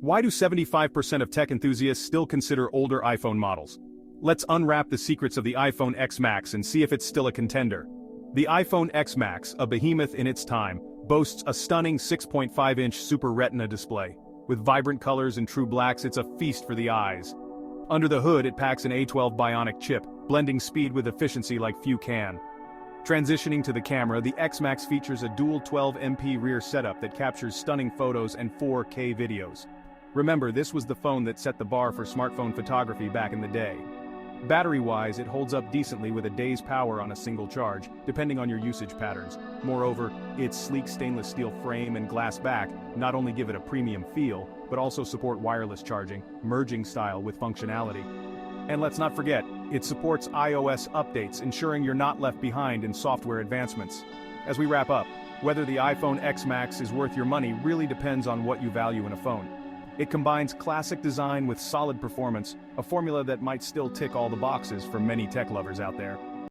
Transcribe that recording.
Why do 75% of tech enthusiasts still consider older iPhone models? Let's unwrap the secrets of the iPhone X Max and see if it's still a contender. The iPhone X Max, a behemoth in its time, boasts a stunning 6.5-inch Super Retina display. With vibrant colors and true blacks, it's a feast for the eyes. Under the hood, it packs an A12 Bionic chip, blending speed with efficiency like few can. Transitioning to the camera, the X Max features a dual 12MP rear setup that captures stunning photos and 4K videos. Remember, this was the phone that set the bar for smartphone photography back in the day. Battery-wise, it holds up decently with a day's power on a single charge, depending on your usage patterns. Moreover, its sleek stainless steel frame and glass back not only give it a premium feel, but also support wireless charging, merging style with functionality. And let's not forget, it supports iOS updates, ensuring you're not left behind in software advancements. As we wrap up, whether the iPhone X Max is worth your money really depends on what you value in a phone. It combines classic design with solid performance, a formula that might still tick all the boxes for many tech lovers out there.